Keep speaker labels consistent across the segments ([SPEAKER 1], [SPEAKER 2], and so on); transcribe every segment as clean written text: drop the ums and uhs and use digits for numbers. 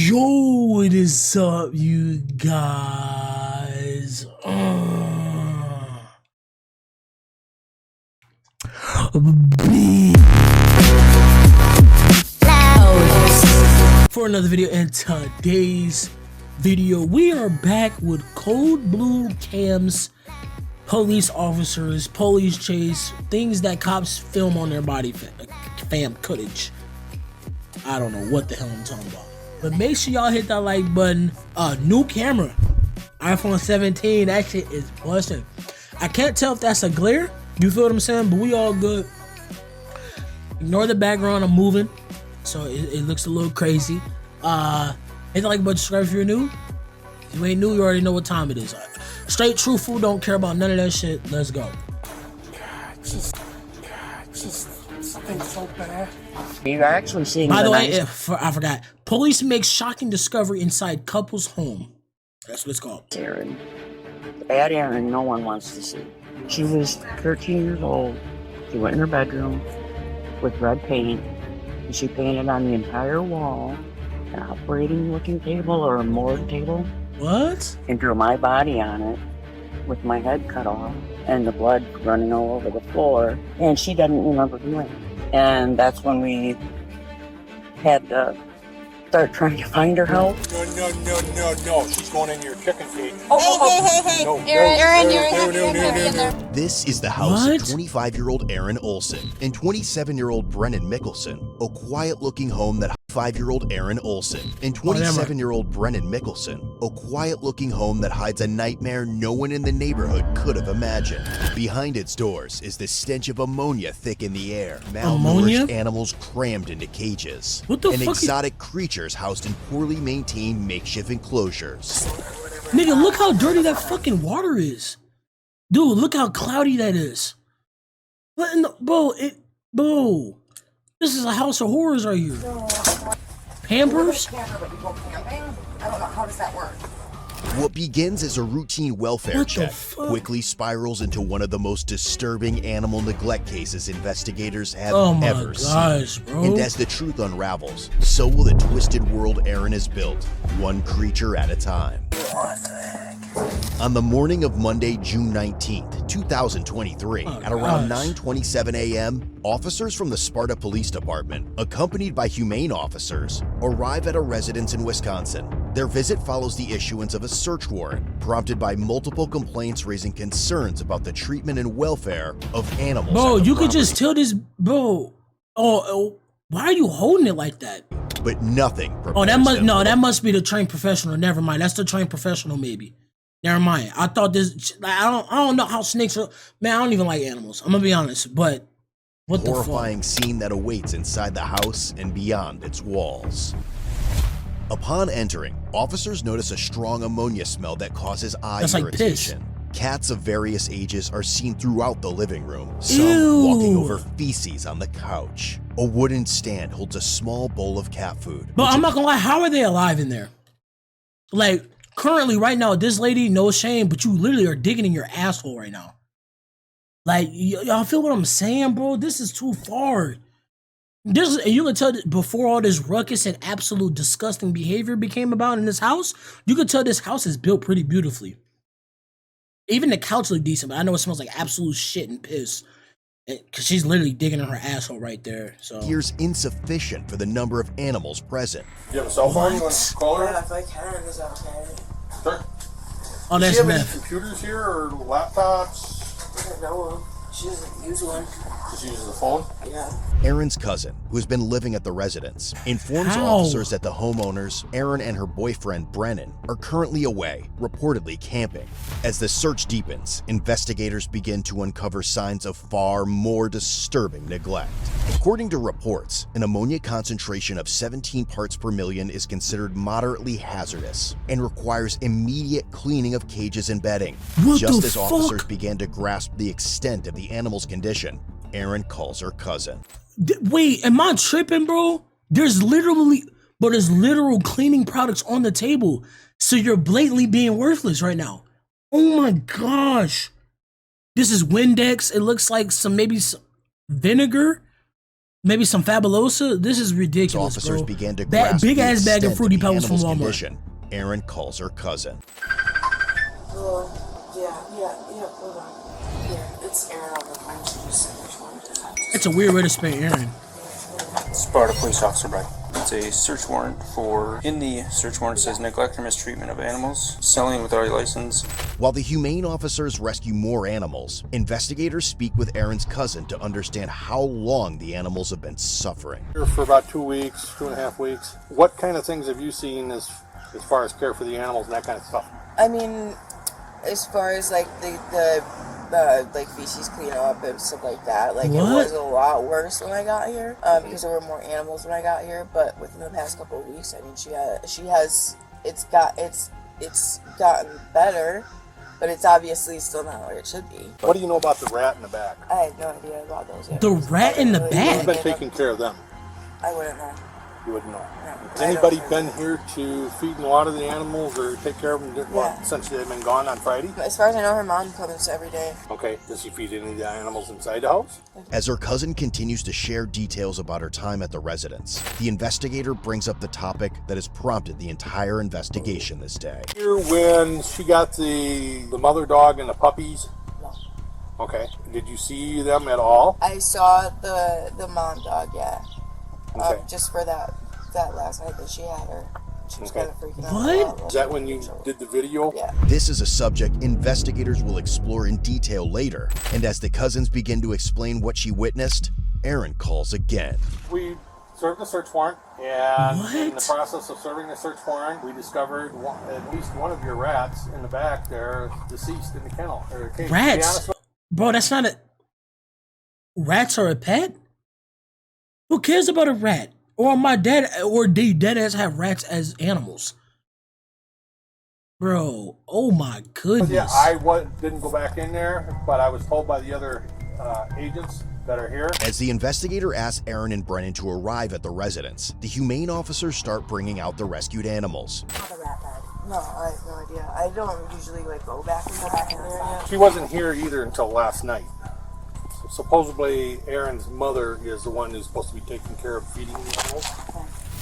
[SPEAKER 1] Yo, what is up, you guys? Big for another video. In today's video, we are back with Code Blue Cams, police officers, police chase, things that cops film on their body fam footage. I don't know what the hell I'm talking about. But make sure y'all hit that like button. New camera, iPhone 17. That shit is busting. I can't tell if that's a glare. You feel what I'm saying? But we all good. Ignore the background. I'm moving, so it looks a little crazy. Hit the like button. Subscribe if you're new. If you ain't new, you already know what time it is. Straight truthful. Don't care about none of that shit. Let's go.
[SPEAKER 2] Just something so bad. You're actually seeing.
[SPEAKER 1] By the way, I forgot. Police make shocking discovery inside couple's home. That's what it's called.
[SPEAKER 2] Aaron. Bad Aaron, no one wants to see. She was 13 years old. She went in her bedroom with red paint, and she painted on the entire wall an operating-looking table or a morgue table.
[SPEAKER 1] What?
[SPEAKER 2] And drew my body on it with my head cut off and the blood running all over the floor. And she doesn't remember doing it. And that's when we had to start trying to find her help.
[SPEAKER 3] No. She's going in your chicken feed.
[SPEAKER 4] Hey.
[SPEAKER 3] No,
[SPEAKER 4] Aaron,
[SPEAKER 3] no,
[SPEAKER 4] you're
[SPEAKER 3] no,
[SPEAKER 4] in there.
[SPEAKER 5] This is the house
[SPEAKER 1] What?
[SPEAKER 5] of 25-year-old Aaron Olson and 27-year-old Brennan Mickelson, a quiet-looking home that 5-year-old Aaron Olson and 27-year-old Brennan Mickelson, a quiet-looking home that hides a nightmare no one in the neighborhood could have imagined. Behind its doors is the stench of ammonia thick in the air, malnourished animals crammed into cages,
[SPEAKER 1] What the
[SPEAKER 5] and
[SPEAKER 1] fuck
[SPEAKER 5] exotic creatures housed in poorly maintained makeshift enclosures.
[SPEAKER 1] Nigga, look how dirty that fucking water is. Dude, look how cloudy that is. What in the bro, this is a house of horrors right here. Pampers?
[SPEAKER 4] I don't know, how does that work?
[SPEAKER 5] What begins as a routine welfare
[SPEAKER 1] What the
[SPEAKER 5] check
[SPEAKER 1] fuck?
[SPEAKER 5] quickly spirals into one of the most disturbing animal neglect cases investigators have
[SPEAKER 1] Oh my
[SPEAKER 5] ever
[SPEAKER 1] gosh,
[SPEAKER 5] seen.
[SPEAKER 1] bro.
[SPEAKER 5] And as the truth unravels, so will the twisted world Aaron has built, one creature at a time.
[SPEAKER 2] What the heck?
[SPEAKER 5] On the morning of Monday, June 19th, 2023,
[SPEAKER 1] Oh,
[SPEAKER 5] at around
[SPEAKER 1] gosh.
[SPEAKER 5] 9:27 a.m., officers from the Sparta Police Department, accompanied by humane officers, arrive at a residence in Wisconsin. Their visit follows the issuance of a search warrant, prompted by multiple complaints raising concerns about the treatment and welfare of animals.
[SPEAKER 1] Bro,
[SPEAKER 5] at the
[SPEAKER 1] you could just
[SPEAKER 5] property.
[SPEAKER 1] tell this, bro. Oh, why are you holding it like that?
[SPEAKER 5] But nothing.
[SPEAKER 1] Oh, that
[SPEAKER 5] prepares
[SPEAKER 1] must
[SPEAKER 5] them for
[SPEAKER 1] that must be the trained professional. Never mind, that's the trained professional, maybe. Never mind. I thought this. I don't know how snakes are. Man, I don't even like animals. I'm gonna be honest, but what the fuck?
[SPEAKER 5] horrifying scene that awaits inside the house and beyond its walls. Upon entering, officers notice a strong ammonia smell that causes eye
[SPEAKER 1] That's like piss.
[SPEAKER 5] irritation. Cats of various ages are seen throughout the living room, some
[SPEAKER 1] Ew.
[SPEAKER 5] walking over feces on the couch. A wooden stand holds a small bowl of cat food.
[SPEAKER 1] But
[SPEAKER 5] which
[SPEAKER 1] I'm not gonna lie. How are they alive in there? Like currently, right now, this lady, no shame, but you literally are digging in your asshole right now. Like y'all feel what I'm saying, bro? This is too far. This and you can tell that before all this ruckus and absolute disgusting behavior became about in this house, you could tell this house is built pretty beautifully. Even the couch looked decent, but I know it smells like absolute shit and piss. Cause she's literally digging in her asshole right there. So
[SPEAKER 5] appears insufficient for the number of animals present.
[SPEAKER 3] You have a cell phone? You want
[SPEAKER 1] What?
[SPEAKER 3] to call her?
[SPEAKER 4] If I can, is that okay?
[SPEAKER 3] Sure.
[SPEAKER 1] oh,
[SPEAKER 3] Does
[SPEAKER 1] that's
[SPEAKER 3] she have any
[SPEAKER 1] meth.
[SPEAKER 3] computers here or laptops?
[SPEAKER 4] I don't know. She doesn't use one.
[SPEAKER 3] Does she use the phone?
[SPEAKER 4] Yeah.
[SPEAKER 5] Aaron's cousin, who has been living at the residence, informs
[SPEAKER 1] How?
[SPEAKER 5] officers that the homeowners, Aaron and her boyfriend Brennan, are currently away, reportedly camping. As the search deepens, investigators begin to uncover signs of far more disturbing neglect. According to reports, an ammonia concentration of 17 parts per million is considered moderately hazardous and requires immediate cleaning of cages and bedding.
[SPEAKER 1] What
[SPEAKER 5] Just
[SPEAKER 1] the
[SPEAKER 5] as
[SPEAKER 1] fuck?
[SPEAKER 5] officers began to grasp the extent of the animal's condition, Aaron calls her cousin.
[SPEAKER 1] Wait, am I tripping, bro? There's literal cleaning products on the table. So you're blatantly being worthless right now. Oh my gosh. This is Windex. It looks like maybe some vinegar. Maybe some Fabulosa? This is ridiculous,
[SPEAKER 5] Officers
[SPEAKER 1] bro.
[SPEAKER 5] began to
[SPEAKER 1] That
[SPEAKER 5] grasp
[SPEAKER 1] big
[SPEAKER 5] the
[SPEAKER 1] ass bag of
[SPEAKER 5] extent
[SPEAKER 1] Fruity
[SPEAKER 5] the
[SPEAKER 1] Pebbles from
[SPEAKER 5] animal's
[SPEAKER 1] Walmart.
[SPEAKER 5] condition. Erin calls her cousin.
[SPEAKER 4] Yeah, hold on. Yeah, it's Aaron on the phone. She just said which one to find.
[SPEAKER 1] That's a weird way to spell Aaron.
[SPEAKER 6] Sparta police officer by. It's a search warrant for, in the search warrant it says neglect or mistreatment of animals, selling without a license.
[SPEAKER 5] While the humane officers rescue more animals, investigators speak with Erin's cousin to understand how long the animals have been suffering.
[SPEAKER 7] Here for about 2 weeks, 2.5 weeks. What kind of things have you seen as far as care for the animals and that kind of stuff?
[SPEAKER 4] I mean, as far as like the like feces cleanup and stuff like that, like
[SPEAKER 1] What?
[SPEAKER 4] it was a lot worse when I got here because there were more animals when I got here. But within the past couple of weeks, I mean, it's gotten better, but it's obviously still not where it should be.
[SPEAKER 7] What do you know about the rat in the back?
[SPEAKER 4] I had no idea about those.
[SPEAKER 1] The
[SPEAKER 4] animals.
[SPEAKER 1] rat in the
[SPEAKER 4] I
[SPEAKER 1] back?
[SPEAKER 7] Who's been taking care of them?
[SPEAKER 4] I wouldn't know.
[SPEAKER 7] You wouldn't know.
[SPEAKER 4] No,
[SPEAKER 7] Has
[SPEAKER 4] I
[SPEAKER 7] anybody
[SPEAKER 4] don't.
[SPEAKER 7] been here to feed and water the animals or take care of them
[SPEAKER 4] Yeah.
[SPEAKER 7] since they've been gone on Friday?
[SPEAKER 4] As far as I know, her mom comes every day.
[SPEAKER 7] Okay. Does she feed any of the animals inside the house?
[SPEAKER 5] As her cousin continues to share details about her time at the residence, the investigator brings up the topic that has prompted the entire investigation this day.
[SPEAKER 7] Here when she got the mother dog and the puppies?
[SPEAKER 4] No.
[SPEAKER 7] Okay. Did you see them at all?
[SPEAKER 4] I saw the mom dog, yeah.
[SPEAKER 7] Okay.
[SPEAKER 4] Just for that last night that she had her. She was
[SPEAKER 7] Okay.
[SPEAKER 4] kind of freaking out.
[SPEAKER 1] What?
[SPEAKER 7] Is that when you did the video?
[SPEAKER 4] Yeah.
[SPEAKER 5] This is a subject investigators will explore in detail later, and as the cousins begin to explain what she witnessed, Erin calls again.
[SPEAKER 7] We served a search warrant, and in the
[SPEAKER 1] What?
[SPEAKER 7] process of serving the search warrant, we discovered at least one of your rats in the back there, deceased in the kennel. Or cage. To be
[SPEAKER 1] Rats?
[SPEAKER 7] honest with
[SPEAKER 1] Bro, that's not a... Rats are a pet? Who cares about a rat? Or my dad, or do you dead ass have rats as animals? Bro, oh my goodness.
[SPEAKER 7] yeah, I didn't go back in there, but I was told by the other agents that are here.
[SPEAKER 5] As the investigator asks Erin and Brennan to arrive at the residence, the humane officers start bringing out the rescued animals.
[SPEAKER 4] How the rat died. No, I have no idea. I don't usually like go back in there yet.
[SPEAKER 7] She wasn't here either until last night. Supposedly, Erin's mother is the one who's supposed to be taking care of feeding the animals.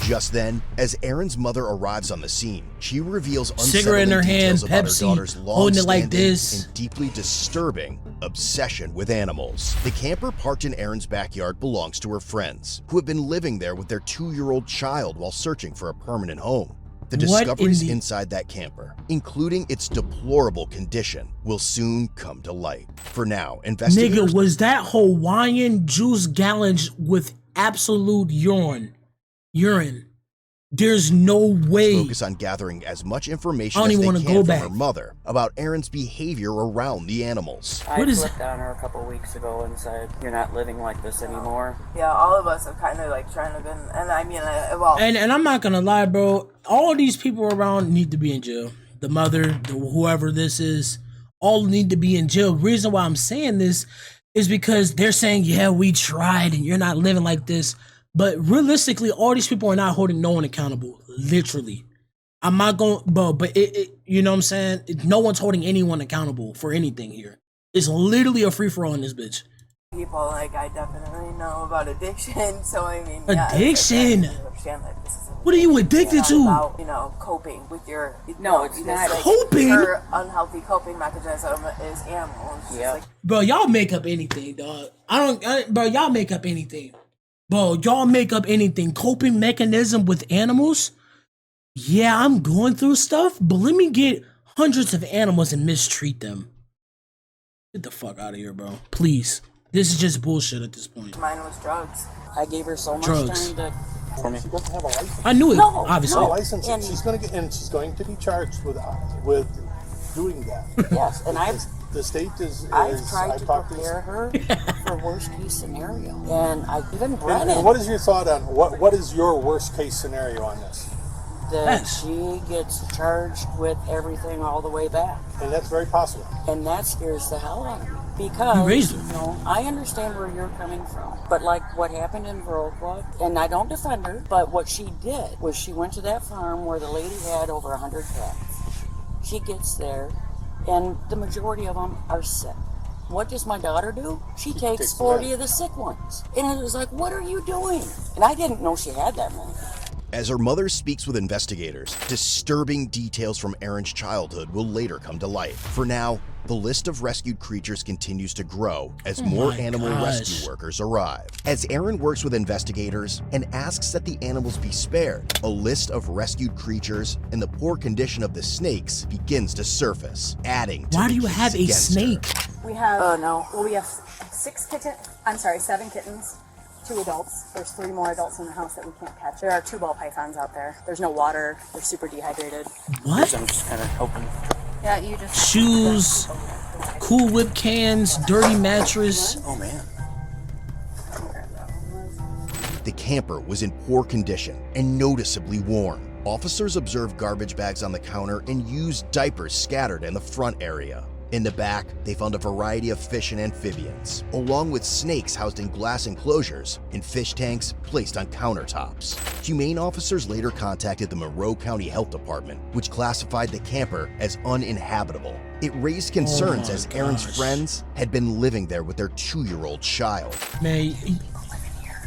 [SPEAKER 5] Just then, as Erin's mother arrives on the scene, she reveals
[SPEAKER 1] Cigarette in
[SPEAKER 5] unsettling
[SPEAKER 1] her hand,
[SPEAKER 5] details about
[SPEAKER 1] Pepsi,
[SPEAKER 5] her daughter's
[SPEAKER 1] holding it like
[SPEAKER 5] long-standing
[SPEAKER 1] this.
[SPEAKER 5] and deeply disturbing obsession with animals. The camper parked in Erin's backyard belongs to her friends, who have been living there with their 2-year-old child while searching for a permanent home. The
[SPEAKER 1] What
[SPEAKER 5] discoveries
[SPEAKER 1] in the-
[SPEAKER 5] inside that camper, including its deplorable condition, will soon come to light. For now, investigators
[SPEAKER 1] Nigga, was that Hawaiian juice gallons with absolute urine? There's no way.
[SPEAKER 5] focus on gathering as much information
[SPEAKER 1] I don't
[SPEAKER 5] as
[SPEAKER 1] even
[SPEAKER 5] they
[SPEAKER 1] wanna
[SPEAKER 5] can
[SPEAKER 1] go
[SPEAKER 5] from
[SPEAKER 1] back.
[SPEAKER 5] her mother about Erin's behavior around the animals.
[SPEAKER 8] I
[SPEAKER 1] What is-
[SPEAKER 8] flipped on her a couple weeks ago and said, "You're not living like this anymore."
[SPEAKER 4] Yeah, all of us have kind of like trying to been, and I mean, well,
[SPEAKER 1] And I'm not gonna lie, bro. All these people around need to be in jail. The mother, whoever this is, all need to be in jail. Reason why I'm saying this is because they're saying, yeah, we tried and you're not living like this. But realistically, all these people are not holding no one accountable. Literally. I'm not going, but you know what I'm saying? No one's holding anyone accountable for anything here. It's literally a free for all in this bitch.
[SPEAKER 4] people like I definitely know about addiction. So I mean,
[SPEAKER 1] Addiction?
[SPEAKER 4] I understand that this is
[SPEAKER 1] What are you addicted to?
[SPEAKER 4] about, coping with your
[SPEAKER 8] No, it's not.
[SPEAKER 1] Coping?
[SPEAKER 4] Her unhealthy coping mechanism is animals.
[SPEAKER 8] Yep.
[SPEAKER 1] Bro, y'all make up anything, dog. Bro, y'all make up anything. Bro, y'all make up anything. Coping mechanism with animals? Yeah, I'm going through stuff, but let me get hundreds of animals and mistreat them. Get the fuck out of here, bro. Please. This is just bullshit at this point.
[SPEAKER 4] Mine was drugs.
[SPEAKER 8] I gave her so much
[SPEAKER 1] Drugs.
[SPEAKER 8] time to.
[SPEAKER 6] For me.
[SPEAKER 7] She doesn't have a license.
[SPEAKER 1] I knew it,
[SPEAKER 8] No,
[SPEAKER 1] obviously.
[SPEAKER 7] No
[SPEAKER 8] no.
[SPEAKER 7] license.
[SPEAKER 8] And-
[SPEAKER 7] She's going to be charged with doing that.
[SPEAKER 8] Yes, and I've
[SPEAKER 7] The state is.
[SPEAKER 8] tried to
[SPEAKER 7] talked
[SPEAKER 8] prepare her for worst case scenario, and I even
[SPEAKER 7] And
[SPEAKER 8] Brennan
[SPEAKER 7] what is your thought on what is your worst case scenario on this?
[SPEAKER 8] that
[SPEAKER 1] Yes.
[SPEAKER 8] she gets charged with everything all the way back,
[SPEAKER 7] And that's very possible.
[SPEAKER 8] and that scares the hell out of me because
[SPEAKER 1] You raised her.
[SPEAKER 8] you know, I understand where you're coming from, but like what happened in Viroqua, and I don't defend her, but what she did was she went to that farm where the lady had over 100 cats. She gets there, and the majority of them are sick. what does my daughter do? She takes 40 of the sick ones. And it was like, what are you doing? And I didn't know she had that many.
[SPEAKER 5] As her mother speaks with investigators, disturbing details from Erin's childhood will later come to light. For now, the list of rescued creatures continues to grow as more animal rescue workers arrive. As Erin works with investigators and asks that the animals be spared, a list of rescued creatures and the poor condition of the snakes begins to surface, adding to
[SPEAKER 1] Why
[SPEAKER 5] the
[SPEAKER 1] do you
[SPEAKER 5] case
[SPEAKER 1] have a
[SPEAKER 5] against her.
[SPEAKER 1] snake?
[SPEAKER 9] We have,
[SPEAKER 8] no.
[SPEAKER 9] well, we have 7 kittens, 2 adults. There's 3 more adults in the house that we can't catch. There are 2 ball pythons out there. There's no water. They're super dehydrated.
[SPEAKER 1] What?
[SPEAKER 6] I'm just kind of helping.
[SPEAKER 9] Yeah, you just...
[SPEAKER 1] Shoes, Cool Whip cans, dirty mattress.
[SPEAKER 6] Oh man.
[SPEAKER 5] The camper was in poor condition and noticeably worn. Officers observed garbage bags on the counter and used diapers scattered in the front area. In the back, they found a variety of fish and amphibians, along with snakes housed in glass enclosures and fish tanks placed on countertops. Humane officers later contacted the Monroe County Health Department, which classified the camper as uninhabitable. It raised concerns as Erin's friends had been living there with their 2-year-old child.
[SPEAKER 1] Man,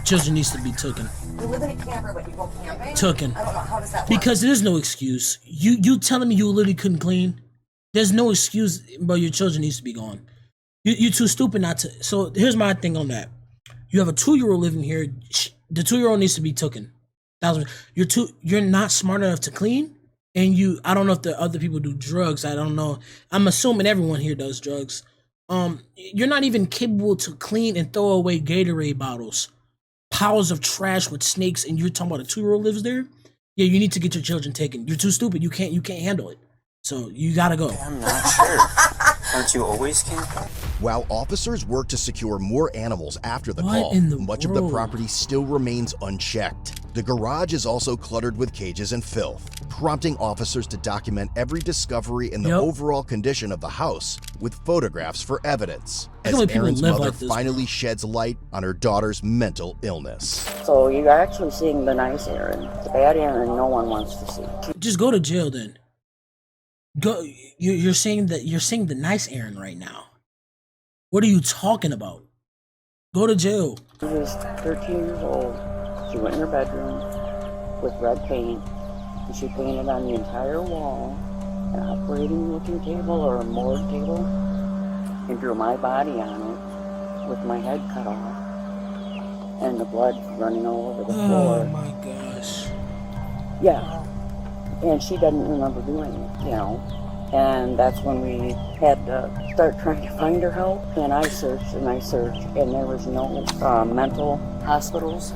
[SPEAKER 1] children needs to be taken.
[SPEAKER 9] You live in a camper, but you go camping?
[SPEAKER 1] Taken.
[SPEAKER 9] I don't know, how does that work?
[SPEAKER 1] Because there's no excuse. You telling me you literally couldn't clean? There's no excuse, but your children needs to be gone. You're too stupid not to. So here's my thing on that. You have a 2-year-old living here. The 2-year-old needs to be taken. You're not smart enough to clean, and I don't know if the other people do drugs. I don't know. I'm assuming everyone here does drugs. You're not even capable to clean and throw away Gatorade bottles, piles of trash with snakes, and you're talking about a 2-year-old lives there. Yeah, you need to get your children taken. You're too stupid. You can't handle it. So you gotta go.
[SPEAKER 6] I'm not sure. Aren't you always camping?
[SPEAKER 5] While officers work to secure more animals after the call, much of the property still remains unchecked. The garage is also cluttered with cages and filth, prompting officers to document every discovery in the overall condition of the house with photographs for evidence. As Erin's mother finally sheds light on her daughter's mental illness.
[SPEAKER 2] So you're actually seeing the nice Erin. The bad Erin no one wants to see.
[SPEAKER 1] Just go to jail then. Go. You're saying the nice Erin right now. What are you talking about? Go to jail.
[SPEAKER 2] She was 13 years old. She went in her bedroom with red paint, and she painted on the entire wall an operating-looking table or a morgue table, and drew my body on it with my head cut off and the blood running all over the floor.
[SPEAKER 1] Oh my gosh.
[SPEAKER 2] Yeah. And she doesn't remember doing it, And that's when we had to start trying to find her help. And I searched, and there was no mental hospitals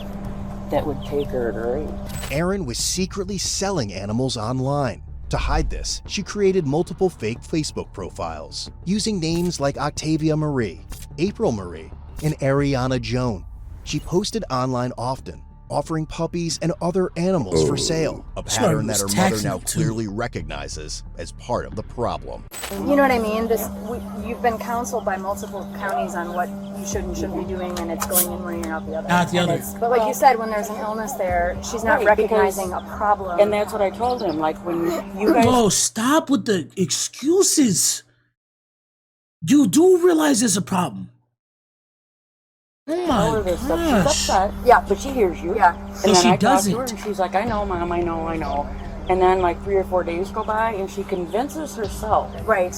[SPEAKER 2] that would take her at her age.
[SPEAKER 5] Erin was secretly selling animals online. To hide this, she created multiple fake Facebook profiles, using names like Octavia Marie, April Marie, and Ariana Joan. She posted online often, offering puppies and other animals for sale, a pattern that her mother now clearly recognizes as part of the problem.
[SPEAKER 9] You know what I mean? You've been counseled by multiple counties on what you should and shouldn't be doing, and it's going in one ear and out the other.
[SPEAKER 1] Out the other.
[SPEAKER 9] But like you said, when there's an illness there, she's not recognizing a problem.
[SPEAKER 8] And that's what I told him. Like when you guys...
[SPEAKER 1] Whoa, stop with the excuses. You do realize there's a problem. Oh my gosh.
[SPEAKER 8] She's upset.
[SPEAKER 9] Yeah.
[SPEAKER 8] But she hears you.
[SPEAKER 9] Yeah.
[SPEAKER 8] And
[SPEAKER 1] So
[SPEAKER 8] then
[SPEAKER 1] she
[SPEAKER 8] I talk to her
[SPEAKER 1] doesn't.
[SPEAKER 8] and she's like, I know, Mom, I know. And then like 3 or 4 days go by and she convinces herself
[SPEAKER 9] Right.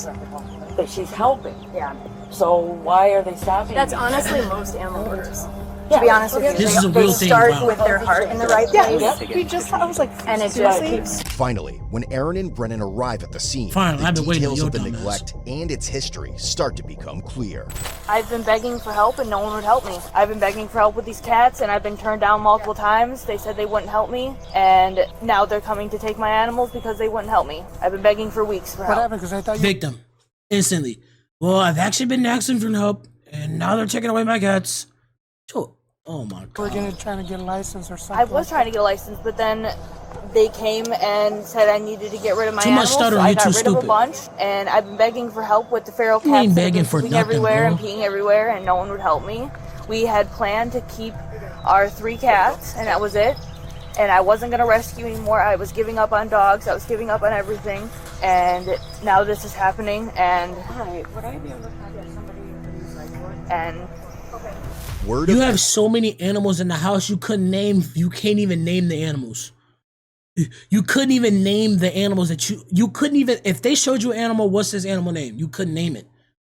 [SPEAKER 8] that she's helping.
[SPEAKER 9] Yeah.
[SPEAKER 8] So why are they stopping?
[SPEAKER 9] That's
[SPEAKER 8] me?
[SPEAKER 9] honestly most animal workers. To be honest with you,
[SPEAKER 1] This is a
[SPEAKER 9] they
[SPEAKER 1] real thing,
[SPEAKER 9] start
[SPEAKER 1] wow.
[SPEAKER 9] with their heart in the right place.
[SPEAKER 8] I was like,
[SPEAKER 9] And it just keeps...
[SPEAKER 5] Finally, when Erin and Brennan arrive at the scene,
[SPEAKER 1] Finally, I've
[SPEAKER 5] the
[SPEAKER 1] been waiting
[SPEAKER 5] details
[SPEAKER 1] for
[SPEAKER 5] of the
[SPEAKER 1] your dumbass.
[SPEAKER 5] neglect and its history start to become clear.
[SPEAKER 10] I've been begging for help and no one would help me. I've been begging for help with these cats and I've been turned down multiple times. They said they wouldn't help me and now they're coming to take my animals because they wouldn't help me. I've been begging for weeks for help.
[SPEAKER 1] Victim. Instantly. Well, I've actually been asking for help, and now they're taking away my cats. Oh my god.
[SPEAKER 11] We're trying to get a license or something.
[SPEAKER 10] I was trying to get a license, but then they came and said I needed to get rid of my
[SPEAKER 1] Too much
[SPEAKER 10] animals.
[SPEAKER 1] stuttering,
[SPEAKER 10] So I
[SPEAKER 1] you're
[SPEAKER 10] got
[SPEAKER 1] too
[SPEAKER 10] rid of a
[SPEAKER 1] stupid.
[SPEAKER 10] bunch, and I've been begging for help with the feral
[SPEAKER 1] You ain't
[SPEAKER 10] cats that have
[SPEAKER 1] begging
[SPEAKER 10] been
[SPEAKER 1] for
[SPEAKER 10] pooping
[SPEAKER 1] nothing,
[SPEAKER 10] everywhere
[SPEAKER 1] bro.
[SPEAKER 10] and peeing everywhere, and no one would help me. We had planned to keep our 3 cats, and that was it. And I wasn't going to rescue anymore. I was giving up on dogs. I was giving up on everything. And now this is happening. And
[SPEAKER 8] Alright, would I be able to contact somebody?
[SPEAKER 10] And
[SPEAKER 5] Word
[SPEAKER 1] You
[SPEAKER 5] of
[SPEAKER 1] have so many animals in the house you can't even name the animals. You couldn't even name the animals that you couldn't even, if they showed you an animal, what's this animal name? You couldn't name it.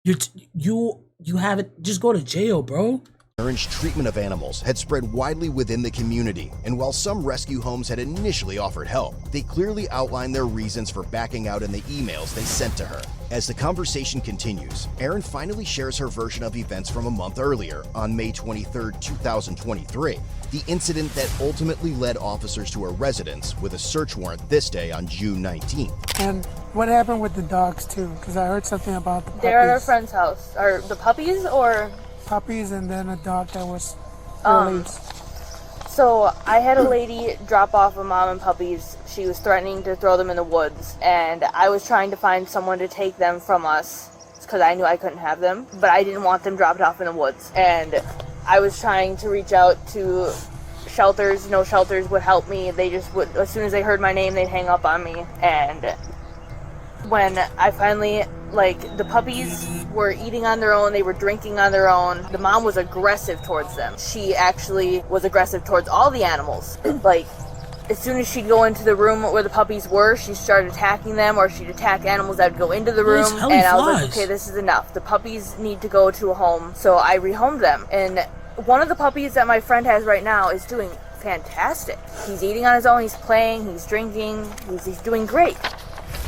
[SPEAKER 1] You have it, just go to jail, bro.
[SPEAKER 5] Aaron's treatment of animals had spread widely within the community, and while some rescue homes had initially offered help, they clearly outlined their reasons for backing out in the emails they sent to her. As the conversation continues, Aaron finally shares her version of events from a month earlier, on May 23, 2023, the incident that ultimately led officers to her residence with a search warrant this day on June 19th.
[SPEAKER 11] And what happened with the dogs too? Because I heard something about the puppies.
[SPEAKER 10] they're at a friend's house. Are the puppies or?
[SPEAKER 11] Puppies and then a dog that was released.
[SPEAKER 10] So I had a lady drop off a mom and puppies. She was threatening to throw them in the woods, and I was trying to find someone to take them from us because I knew I couldn't have them, but I didn't want them dropped off in the woods. And I was trying to reach out to shelters. No shelters would help me. They just would, as soon as they heard my name, they'd hang up on me. And when I finally, the puppies were eating on their own, they were drinking on their own. The mom was aggressive towards them. She actually was aggressive towards all the animals. As soon as she'd go into the room where the puppies were, she started attacking them, or she'd attack animals that would go into the room. And I was like, okay, this is enough. The puppies need to go to a home. So I rehomed them. And one of the puppies that my friend has right now is doing fantastic. He's eating on his own, he's playing, he's drinking, he's doing great.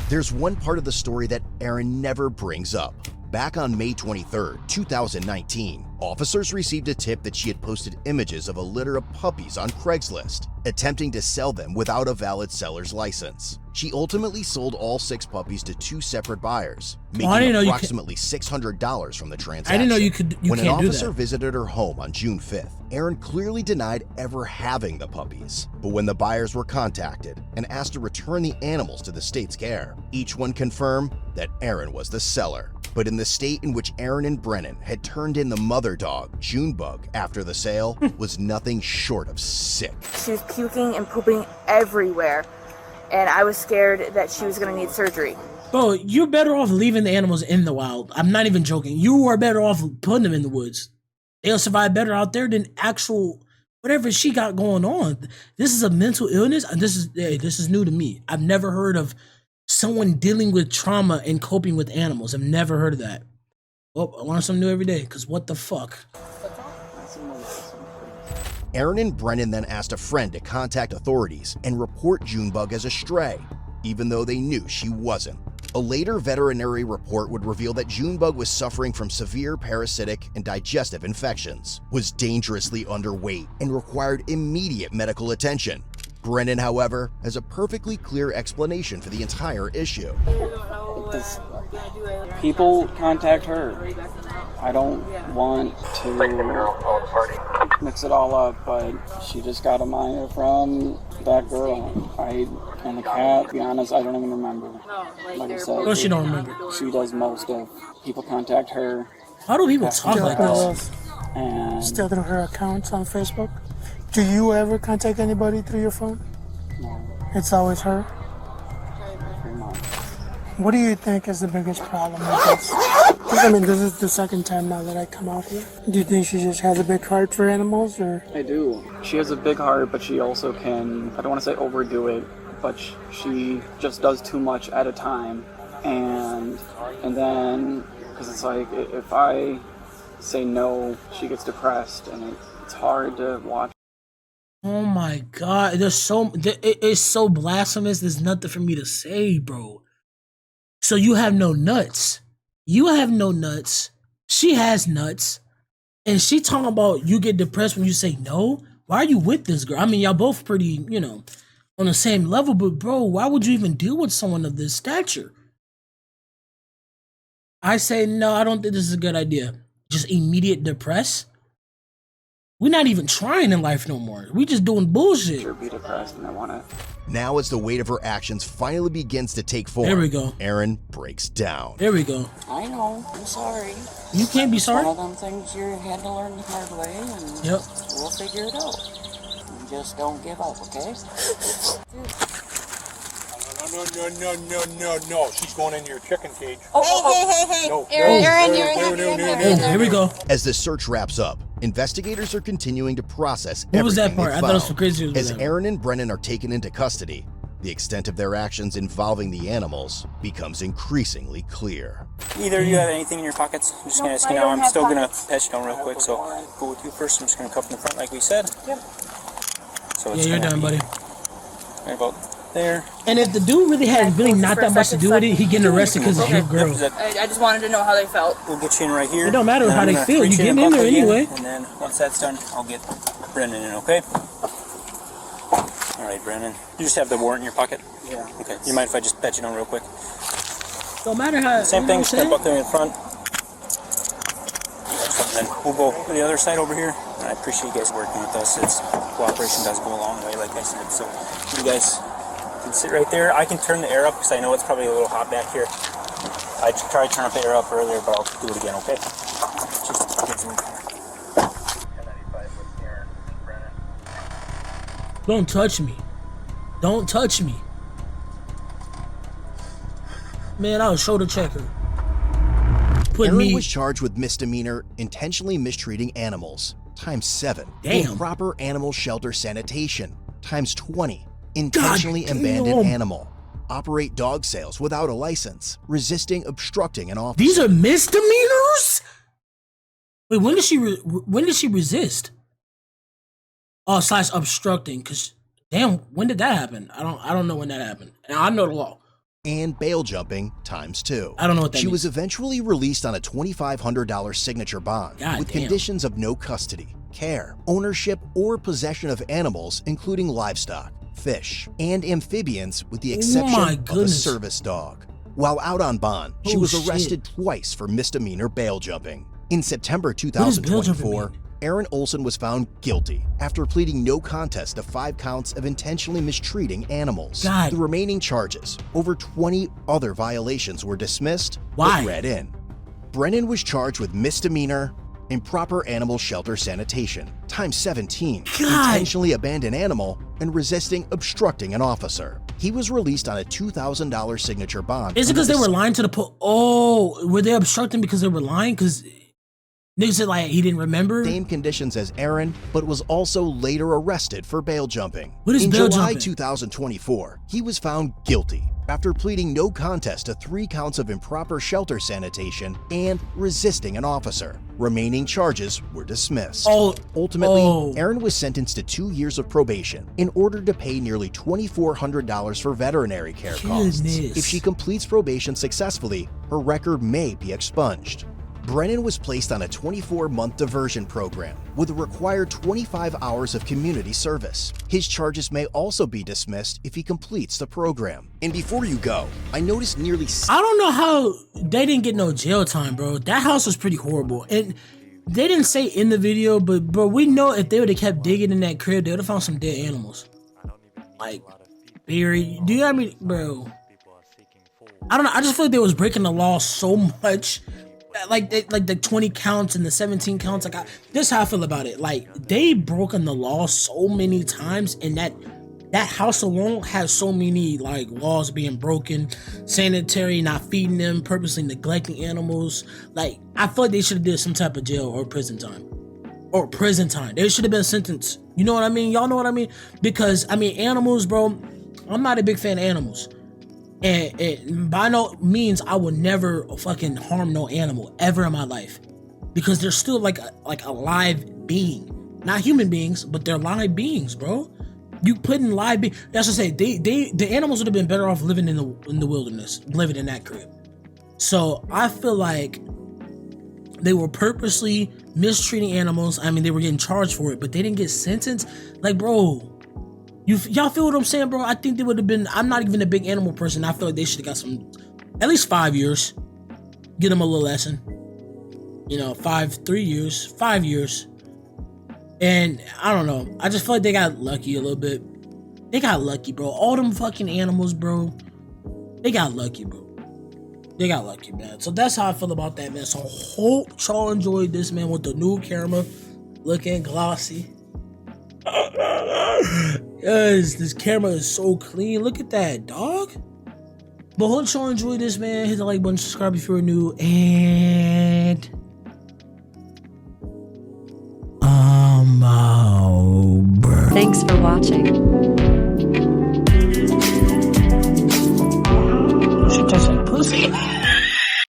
[SPEAKER 5] There's one part of the story that Aaron never brings up. Back on May 23, 2019, officers received a tip that she had posted images of a litter of puppies on Craigslist, attempting to sell them without a valid seller's license. She ultimately sold all 6 puppies to 2 separate buyers, making approximately $600 from the transaction.
[SPEAKER 1] I didn't know you can't do that.
[SPEAKER 5] When an officer visited her home on June 5th, Aaron clearly denied ever having the puppies. But when the buyers were contacted and asked to return the animals to the state's care, each one confirmed that Aaron was the seller. But in the state in which Aaron and Brennan had turned in the mother dog, Junebug, after the sale, was nothing short of sick.
[SPEAKER 10] She was puking and pooping everywhere, and I was scared that she was going to need surgery.
[SPEAKER 1] Bro, you're better off leaving the animals in the wild. I'm not even joking. You are better off putting them in the woods. They'll survive better out there than actual whatever she got going on. This is a mental illness. This is new to me. I've never heard of someone dealing with trauma and coping with animals. I've never heard of that. Well, I learn something new every day, because what the fuck?
[SPEAKER 5] Aaron and Brennan then asked a friend to contact authorities and report Junebug as a stray, even though they knew she wasn't. A later veterinary report would reveal that Junebug was suffering from severe parasitic and digestive infections, was dangerously underweight, and required immediate medical attention. Brennan, however, has a perfectly clear explanation for the entire issue.
[SPEAKER 12] People contact her. I don't want to mix it all up, but she just got a minor from that girl. And the cat, to be honest, I don't even remember. Like I said,
[SPEAKER 1] she don't remember.
[SPEAKER 12] She does most of. People contact her.
[SPEAKER 1] How do people talk like this?
[SPEAKER 12] And
[SPEAKER 11] still through her accounts on Facebook? Do you ever contact anybody through your phone?
[SPEAKER 12] No.
[SPEAKER 11] It's always her?
[SPEAKER 12] Pretty much.
[SPEAKER 11] What do you think is the biggest problem with this? I mean, this is the second time now that I come out here. Do you think she just has a big heart for animals, or?
[SPEAKER 12] I do. She has a big heart, but she also can, I don't want to say overdo it, but she just does too much at a time. And then, because it's like, if I say no, she gets depressed, and it's hard to watch.
[SPEAKER 1] Oh my god, it's so blasphemous. There's nothing for me to say, bro. So you have no nuts. You have no nuts. She has nuts. And she talking about you get depressed when you say no? Why are you with this girl? I mean, y'all both pretty, on the same level, but bro, why would you even deal with someone of this stature? I say, no, I don't think this is a good idea. Just immediate depress? We're not even trying in life no more. We just doing bullshit.
[SPEAKER 12] Sure, be depressed, and I want to.
[SPEAKER 5] Now, as the weight of her actions finally begins to take form,
[SPEAKER 1] there we go.
[SPEAKER 5] Aaron breaks down.
[SPEAKER 1] There we go.
[SPEAKER 8] I know. I'm sorry.
[SPEAKER 1] You can't be sorry.
[SPEAKER 8] One of them things you had to learn the hard way, and we'll figure it out. You just don't give up, okay?
[SPEAKER 7] No. She's going in your chicken cage.
[SPEAKER 9] Hey.
[SPEAKER 7] No.
[SPEAKER 1] Oh, here we go.
[SPEAKER 5] As the search wraps up, investigators are continuing to process
[SPEAKER 1] What was that
[SPEAKER 5] everything
[SPEAKER 1] part?
[SPEAKER 5] they
[SPEAKER 1] I thought it was for
[SPEAKER 5] found.
[SPEAKER 1] crazy.
[SPEAKER 5] As Aaron and Brennan are taken into custody, the extent of their actions involving the animals becomes increasingly clear.
[SPEAKER 6] Either you have anything in your pockets? I'm just going to ask you now. I'm still going to pat you down real quick, so go with you first. I'm just going to cuff in the front like we said.
[SPEAKER 9] Yep.
[SPEAKER 6] So
[SPEAKER 1] Yeah, you're done, buddy.
[SPEAKER 6] Right about there.
[SPEAKER 1] And if the dude really had really not that much to do with it, he getting arrested because it's your girl.
[SPEAKER 4] I just wanted to know how they felt.
[SPEAKER 6] We'll get you in right here.
[SPEAKER 1] It don't matter
[SPEAKER 6] and
[SPEAKER 1] how
[SPEAKER 6] I'm
[SPEAKER 1] they
[SPEAKER 6] gonna
[SPEAKER 1] feel.
[SPEAKER 6] reach
[SPEAKER 1] You
[SPEAKER 6] in
[SPEAKER 1] getting
[SPEAKER 6] and
[SPEAKER 1] in there
[SPEAKER 6] buckle you
[SPEAKER 1] anyway.
[SPEAKER 6] And then once that's done, I'll get Brendan in, okay? All right, Brendan. You just have the warrant in your pocket?
[SPEAKER 12] Yeah.
[SPEAKER 6] Okay. You mind if I just pat you down real quick?
[SPEAKER 1] Don't matter how.
[SPEAKER 6] Same
[SPEAKER 1] you know
[SPEAKER 6] thing,
[SPEAKER 1] what
[SPEAKER 6] just
[SPEAKER 1] I'm
[SPEAKER 6] gonna
[SPEAKER 1] saying?
[SPEAKER 6] buckle you in front. And then we'll go to the other side over here. And I appreciate you guys working with us. It's cooperation does go a long way, like I said. So you guys can sit right there. I can turn the air up because I know it's probably a little hot back here. I tried to turn up the air up earlier, but I'll do it again, okay? Just get some.
[SPEAKER 1] Don't touch me. Don't touch me. Man, I was shoulder checker. Put
[SPEAKER 5] Aaron
[SPEAKER 1] me.
[SPEAKER 5] was charged with misdemeanor intentionally mistreating animals, ×7.
[SPEAKER 1] Damn.
[SPEAKER 5] Improper animal shelter sanitation, ×20. Intentionally
[SPEAKER 1] damn.
[SPEAKER 5] abandoned animal. Operate dog sales without a license. Resisting obstructing an officer.
[SPEAKER 1] These are misdemeanors? Wait, when did she resist? Oh, / obstructing, cause damn, when did that happen? I don't know when that happened. And I know the law.
[SPEAKER 5] And bail jumping ×2.
[SPEAKER 1] I don't know what that
[SPEAKER 5] She
[SPEAKER 1] means.
[SPEAKER 5] was eventually released on a $2,500 signature bond
[SPEAKER 1] God
[SPEAKER 5] with
[SPEAKER 1] damn.
[SPEAKER 5] conditions of no custody, care, ownership, or possession of animals, including livestock, fish, and amphibians, with the exception
[SPEAKER 1] my
[SPEAKER 5] of a
[SPEAKER 1] goodness.
[SPEAKER 5] service dog. While out on bond, she
[SPEAKER 1] Oh,
[SPEAKER 5] was
[SPEAKER 1] shit.
[SPEAKER 5] arrested twice for misdemeanor bail jumping. In September
[SPEAKER 1] does bail jumping
[SPEAKER 5] 2024,
[SPEAKER 1] mean?
[SPEAKER 5] Aaron Olson was found guilty after pleading no contest to 5 counts of intentionally mistreating animals.
[SPEAKER 1] God.
[SPEAKER 5] The remaining charges, over 20 other violations, were dismissed
[SPEAKER 1] Why?
[SPEAKER 5] but read in. Brennan was charged with misdemeanor, improper animal shelter sanitation, ×17,
[SPEAKER 1] God.
[SPEAKER 5] intentionally abandoned animal, and resisting obstructing an officer. He was released on a $2,000 signature bond.
[SPEAKER 1] Is it
[SPEAKER 5] under
[SPEAKER 1] because they
[SPEAKER 5] the
[SPEAKER 1] were lying to the Oh, were they obstructing because they were lying? Because niggas said like he didn't remember.
[SPEAKER 5] same conditions as Aaron, but was also later arrested for bail jumping.
[SPEAKER 1] What is
[SPEAKER 5] In
[SPEAKER 1] bail
[SPEAKER 5] July
[SPEAKER 1] jumping?
[SPEAKER 5] 2024, he was found guilty after pleading no contest to 3 counts of improper shelter sanitation and resisting an officer. Remaining charges were dismissed. Ultimately, Aaron was sentenced to 2 years of probation in order to pay nearly $2,400 for veterinary care costs.
[SPEAKER 1] Goodness.
[SPEAKER 5] If she completes probation successfully, her record may be expunged. Brennan was placed on a 24-month diversion program with a required 25 hours of community service. His charges may also be dismissed if he completes the program. And before you go, I noticed nearly
[SPEAKER 1] I don't know how they didn't get no jail time, bro. That house was pretty horrible. And they didn't say in the video, but bro, we know if they would have kept digging in that crib, they would have found some dead animals. Like, buried. Do you know what I mean? Bro. I don't know. I just feel like they was breaking the law so much. Like the 20 counts and the 17 counts. Like, this is how I feel about it. Like, they broken the law so many times, and that house alone has so many like laws being broken, sanitary, not feeding them, purposely neglecting animals. Like, I feel like they should have did some type of jail or prison time. They should have been sentenced. You know what I mean? Y'all know what I mean? Because I mean, animals, bro. I'm not a big fan of animals. And by no means I would never fucking harm no animal ever in my life, because they're still like a live being, not human beings, but they're live beings, bro. You put in live being. That's to say, the animals would have been better off living in the wilderness, living in that crib. So I feel like they were purposely mistreating animals. I mean, they were getting charged for it, but they didn't get sentenced. Like, bro. Y'all feel what I'm saying, bro? I think they would have been. I'm not even a big animal person. I feel like they should have got at least 5 years. Get them a little lesson. You know, 5 years. And I don't know. I just feel like they got lucky a little bit. They got lucky, bro. All them fucking animals, bro. They got lucky, bro. They got lucky, man. So that's how I feel about that, man. So hope y'all enjoyed this, man, with the new camera looking glossy. Yes, this camera is so clean. Look at that, dog. But hope y'all enjoy this, man. Hit the like button, subscribe if you're new, and
[SPEAKER 13] Thanks for watching.